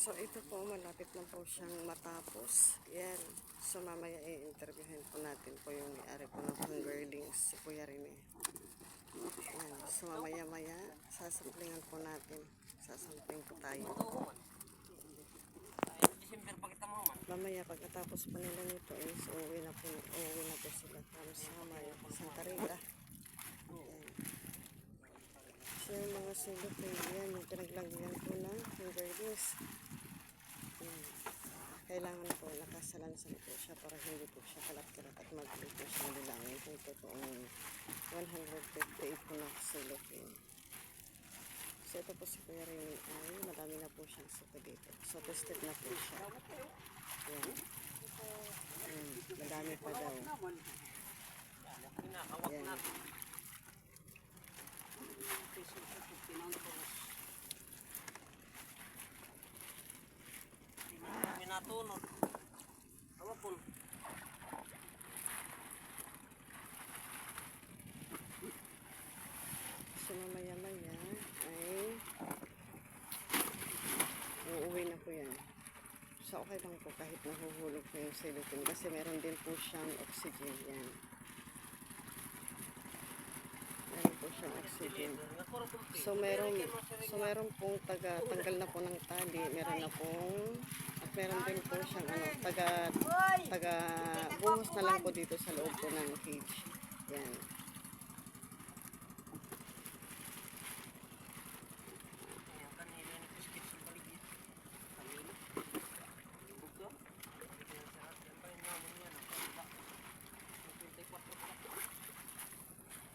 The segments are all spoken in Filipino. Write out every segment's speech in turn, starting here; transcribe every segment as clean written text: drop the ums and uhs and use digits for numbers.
So ito po, malapit na po siyang matapos. Yan. So mamaya i-interviewin po natin po yung may-ari po ng Fingerlings, si Kuya Rene. Yan. So mamaya sasamplingan po natin. Sasampling po tayo. Mamaya pagkatapos po nila nito is uuwi na po sila sa Santa Rita. Yan. So yung mga silok yan, yung pinaglagyan po ng Fingerlings. Kailangan po nakasalansan po siya para hindi po siya kalat-kalat at mabilis po siyang bilangin kung totoong 158 po na silopin. So ito po si Kuya Rene ay madami na po siyang suka dito. So tested na po siya. Yan. Madami pa daw. Yan. Natunod. Kapon. So mamaya-maya ay uuwi na po yan. So okay lang po kahit nahuhulog po yung silopin kasi meron din po siyang oxygen yan. Meron po siyang oxygen. So meron pong tanggal na po ng tali, meron na pong meron din po siyang buhos na lang po dito sa loob po ng cage. Yan.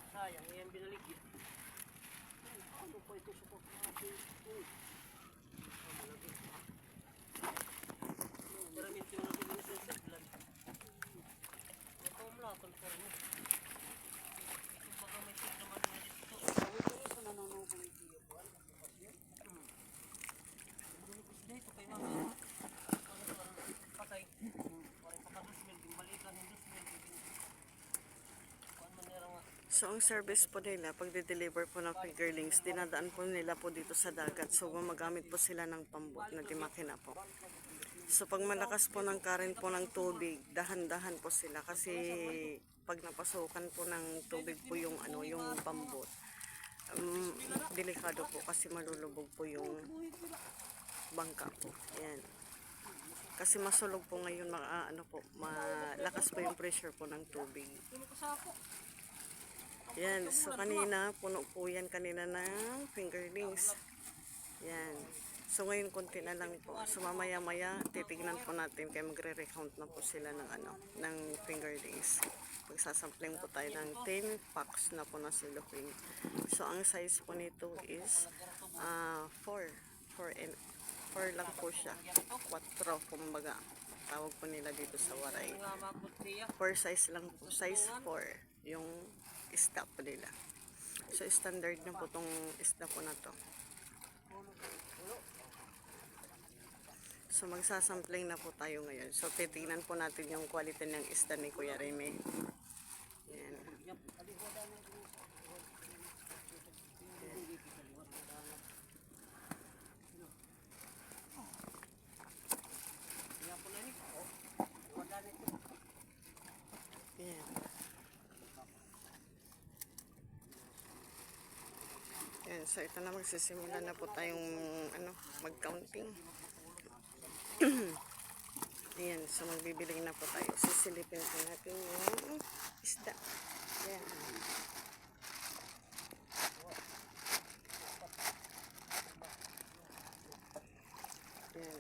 Sayang, yan binaligid. Ano po ito sa pagkakasing? Daraminti mo na ito din sa seglan. Ito umlakon po rin. Ito baka may siglaman na ito. Ito sa nanonobo ng tiyo po. Ano po kasi yun? Ito kay mga parang patay. Parang pakadusmil. Gimbalikan ng dusmil. So ang service po nila, pag de-deliver po ng Fingerlings, dinadaan po nila po dito sa dagat. So gumagamit po sila ng pambot na dimakina po. So pag malakas po ng current po ng tubig, dahan-dahan po sila kasi pag napasukan po ng tubig po yung pambot, delikado po kasi malulubog po yung bangka po. Ayan. Kasi masulog po ngayon, malakas po yung pressure po ng tubig. Yan, so kanina, puno po yan kanina ng Fingerlings. Yan. So ngayon konti na lang po. So mamaya-maya titignan po natin kaya magre-recount na po sila ng Fingerlings. Pagsasampling po tayo ng 10 packs na po na silopin. So ang size po nito is 4 lang po siya. 4 kumbaga. Tawag po nila dito sa Waray. 4 size lang po. Size 4 yung isda po nila. So standard na po tong isda po na to. So magsasampling na po tayo ngayon. So titingnan po natin yung quality ng isda ni Kuya Rene. Yan. Yan. Yan. So ito na, magsisimula na po tayong mag-counting. Ayan, so magbibiling na po tayo. Sisilipin po natin yung isda. Ayan. Ayan.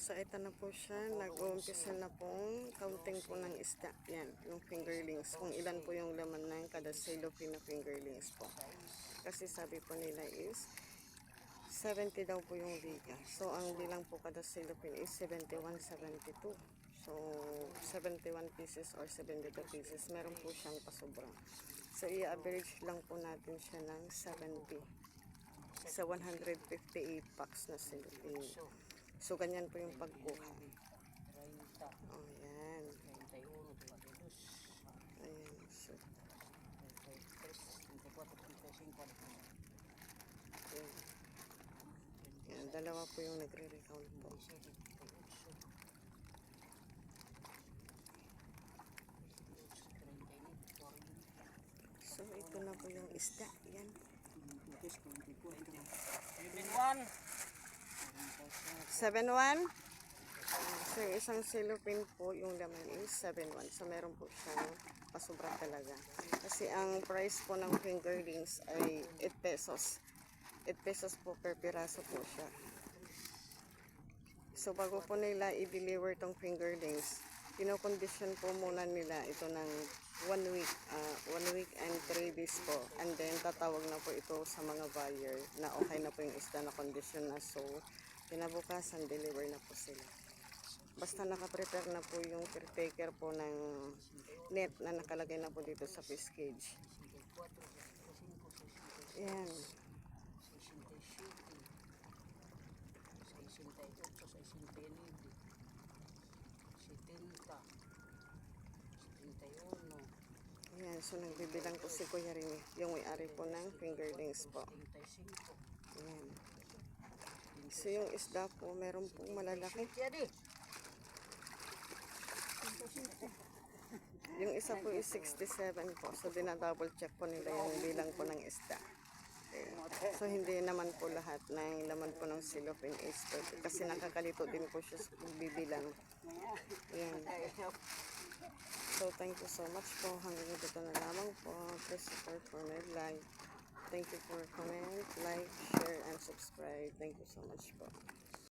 So ito na po siya, nag-uumpisa na pong counting po ng isda. Yan, yung Fingerlings. Kung ilan po yung laman ng kada silopin na Fingerlings po. Kasi sabi po nila is 70 daw po yung liga. So ang bilang po kada silopin is 71, 72. So 71 pieces or 72 pieces. Meron po siyang pasobra. So, i-average lang po natin siya ng 70 sa 158 packs na silupin. So, ganyan po yung pagkuha. 30, Oh, yan. 31, 32, Ayan. So, 33, 34, 35, yan. Yan, dalawa po yung nagre-recount po. 37, 38, 39, 40. So, ito na po yung isda. Yan. 71. 7-1. So, yung isang silupin po, yung laman is 7-1. So, meron po siyang pasobra talaga. Kasi ang price po ng fingerlings ay 8 pesos. 8 pesos po per piraso po siya. So, bago po nila i-deliver tong fingerlings, kinokondisyon po muna nila ito ng 1 week. 1 week and 3 days po. And then, tatawag na po ito sa mga buyer na okay na po yung isda na kondisyon na. So, kinabukasan, deliver na po sila. Basta nakaprepare na po yung caretaker po ng net na nakalagay na po dito sa fish cage. Yan. 67, 68, 69, 70, 71, Yan. So, nagbibilang po si Kuya Rini, yung may-ari po ng fingerlings po. 75. Yan. So, yung isda po, meron pong malalaki. Jadi, Yung isa po is 67 po. So, dinadouble check po nila yung bilang po ng isda. Okay. So, hindi naman po lahat ng laman po ng silopin is perfect. Kasi nakakalito din po siya sa pagbibilang. Yan. So, thank you so much po. Hanggang dito na lamang po. Please support for my vlog. Thank you for comment, like, share, and subscribe. Thank you so much po.